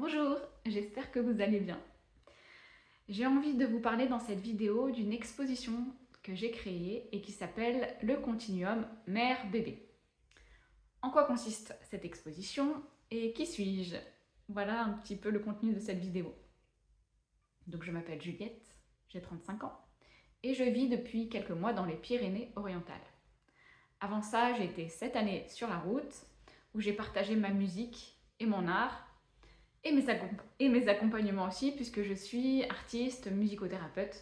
Bonjour, j'espère que vous allez bien. J'ai envie de vous parler dans cette vidéo d'une exposition que j'ai créée et qui s'appelle le Continuum Mère-Bébé. En quoi consiste cette exposition et qui suis-je? Voilà un petit peu le contenu de cette vidéo. Donc je m'appelle Juliette, j'ai 35 ans et je vis depuis quelques mois dans les Pyrénées-Orientales. Avant ça, j'ai été 7 années sur la route où j'ai partagé ma musique et mon art et mes accompagnements aussi, puisque je suis artiste musicothérapeute.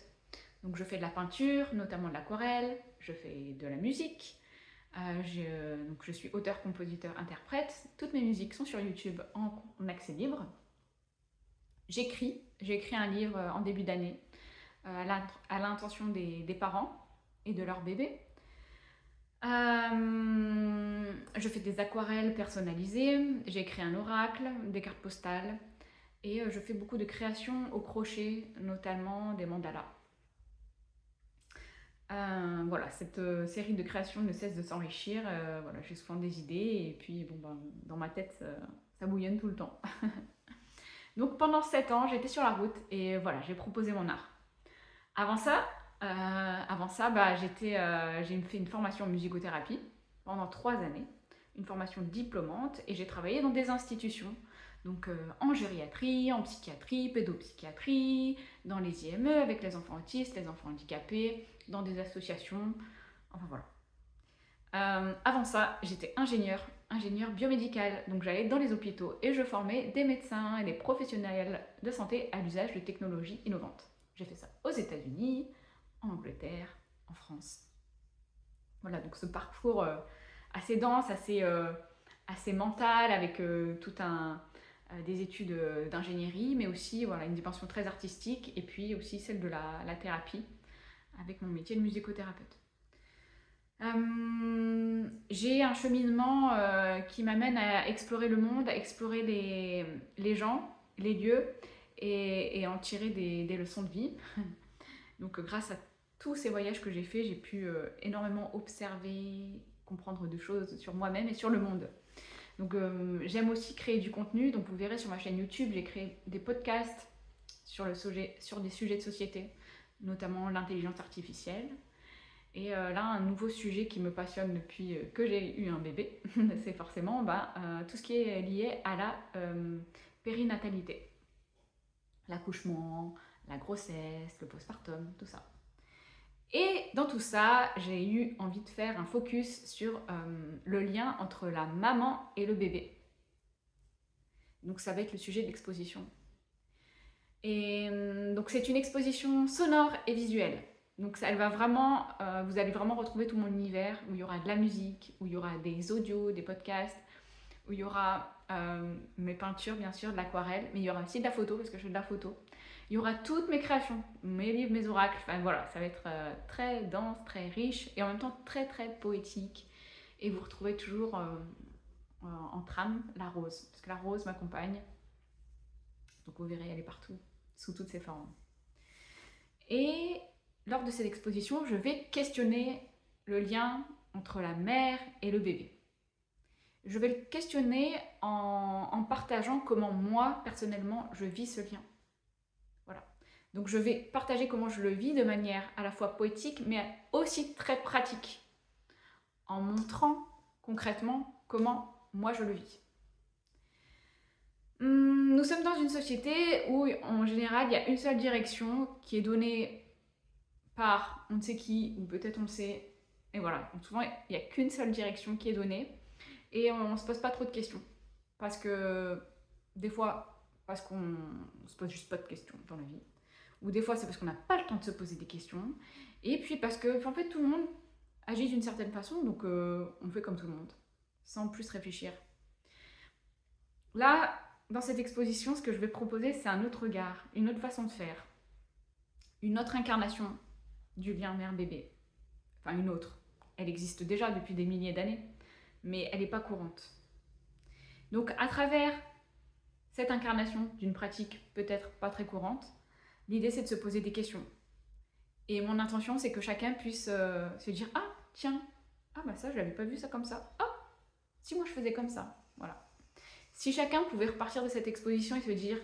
Donc je fais de la peinture, notamment de l'aquarelle, je fais de la musique, donc je suis auteur, compositeur, interprète. Toutes mes musiques sont sur YouTube en accès libre. J'ai écrit un livre en début d'année à l'intention des parents et de leur bébé. Je fais des aquarelles personnalisées, j'ai créé un oracle, des cartes postales et je fais beaucoup de créations au crochet, notamment des mandalas. Voilà, cette série de créations ne cesse de s'enrichir. Voilà, j'ai souvent des idées et puis bon, ben, dans ma tête, ça bouillonne tout le temps. Donc pendant 7 ans, j'étais sur la route et voilà, j'ai proposé mon art. Avant ça, j'ai fait une formation en musicothérapie pendant 3 années, une formation diplômante, et j'ai travaillé dans des institutions, donc en gériatrie, en psychiatrie, pédopsychiatrie, dans les IME avec les enfants autistes, les enfants handicapés, dans des associations, enfin voilà. Avant ça, j'étais ingénieur biomédical, donc j'allais dans les hôpitaux et je formais des médecins et des professionnels de santé à l'usage de technologies innovantes. J'ai fait ça aux États-Unis, en Angleterre, en France. Voilà, donc ce parcours assez dense, assez mental, avec des études d'ingénierie, mais aussi voilà, une dimension très artistique, et puis aussi celle de la thérapie, avec mon métier de musicothérapeute. J'ai un cheminement qui m'amène à explorer le monde, à explorer les gens, les lieux, et en tirer des leçons de vie. Donc grâce à tous ces voyages que j'ai faits, j'ai pu énormément observer, comprendre des choses sur moi-même et sur le monde. Donc j'aime aussi créer du contenu, donc vous verrez sur ma chaîne YouTube, j'ai créé des podcasts sur des sujets de société, notamment l'intelligence artificielle. Et là, un nouveau sujet qui me passionne depuis que j'ai eu un bébé, c'est forcément tout ce qui est lié à la périnatalité. L'accouchement, la grossesse, le postpartum, tout ça. Et dans tout ça, j'ai eu envie de faire un focus sur le lien entre la maman et le bébé. Donc ça va être le sujet de l'exposition. Et donc c'est une exposition sonore et visuelle. Donc ça, vous allez vraiment retrouver tout mon univers, où il y aura de la musique, où il y aura des audios, des podcasts, où il y aura mes peintures, bien sûr, de l'aquarelle, mais il y aura aussi de la photo, parce que je fais de la photo. Il y aura toutes mes créations, mes livres, mes oracles, enfin voilà, ça va être très dense, très riche, et en même temps très très poétique. Et vous retrouvez toujours en trame la rose, parce que la rose m'accompagne. Donc vous verrez, elle est partout, sous toutes ses formes. Et lors de cette exposition, je vais questionner le lien entre la mère et le bébé. Je vais le questionner en partageant comment moi, personnellement, je vis ce lien. Voilà. Donc je vais partager comment je le vis de manière à la fois poétique, mais aussi très pratique, en montrant concrètement comment moi je le vis. Nous sommes dans une société où, en général, il y a une seule direction qui est donnée par on ne sait qui, ou peut-être on le sait, et voilà. Donc souvent, il n'y a qu'une seule direction qui est donnée, et on ne se pose pas trop de questions. Parce que, des fois, parce qu'on se pose juste pas de questions dans la vie, ou des fois c'est parce qu'on n'a pas le temps de se poser des questions, et puis parce que, en fait, tout le monde agit d'une certaine façon, donc on fait comme tout le monde, sans plus réfléchir. Là, dans cette exposition, ce que je vais proposer, c'est un autre regard, une autre façon de faire, une autre incarnation du lien mère-bébé. Enfin, une autre. Elle existe déjà depuis des milliers d'années, mais elle n'est pas courante. Donc, à travers cette incarnation d'une pratique peut-être pas très courante, l'idée c'est de se poser des questions. Et mon intention, c'est que chacun puisse se dire: ah, tiens, ah bah ça, je l'avais pas vu ça comme ça. Ah, si moi je faisais comme ça. Voilà. Si chacun pouvait repartir de cette exposition et se dire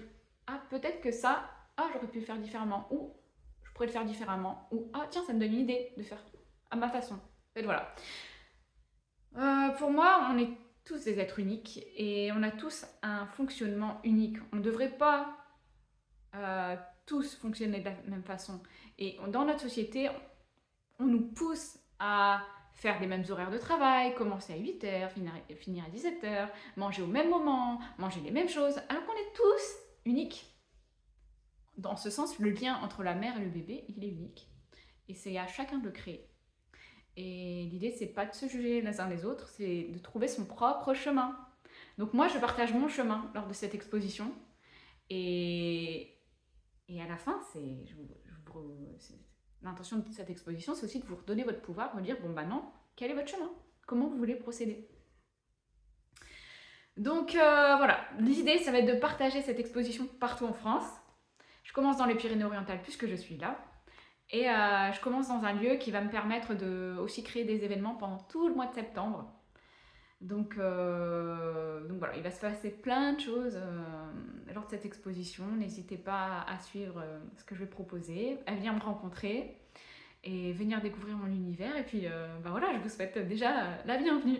ah peut-être que ça, ah j'aurais pu le faire différemment, ou je pourrais le faire différemment, ou ah tiens ça me donne une idée de faire à ma façon. En fait voilà. Pour moi, on est tous des êtres uniques et on a tous un fonctionnement unique. On ne devrait pas tous fonctionner de la même façon. Et dans notre société, on nous pousse à faire les mêmes horaires de travail, commencer à 8h, finir à 17h, manger au même moment, manger les mêmes choses, alors qu'on est tous uniques. Dans ce sens, le lien entre la mère et le bébé, il est unique. Et c'est à chacun de le créer. Et l'idée, c'est pas de se juger les uns les autres, c'est de trouver son propre chemin. Donc moi, je partage mon chemin lors de cette exposition. Et, et à la fin, l'intention de cette exposition, c'est aussi de vous redonner votre pouvoir, de dire, bon bah non, quel est votre chemin? Comment vous voulez procéder? Donc voilà, l'idée, ça va être de partager cette exposition partout en France. Je commence dans les Pyrénées-Orientales puisque je suis là. Et je commence dans un lieu qui va me permettre de aussi créer des événements pendant tout le mois de septembre. Donc voilà, il va se passer plein de choses lors de cette exposition. N'hésitez pas à suivre ce que je vais proposer, à venir me rencontrer et venir découvrir mon univers. Et puis voilà, je vous souhaite déjà la bienvenue.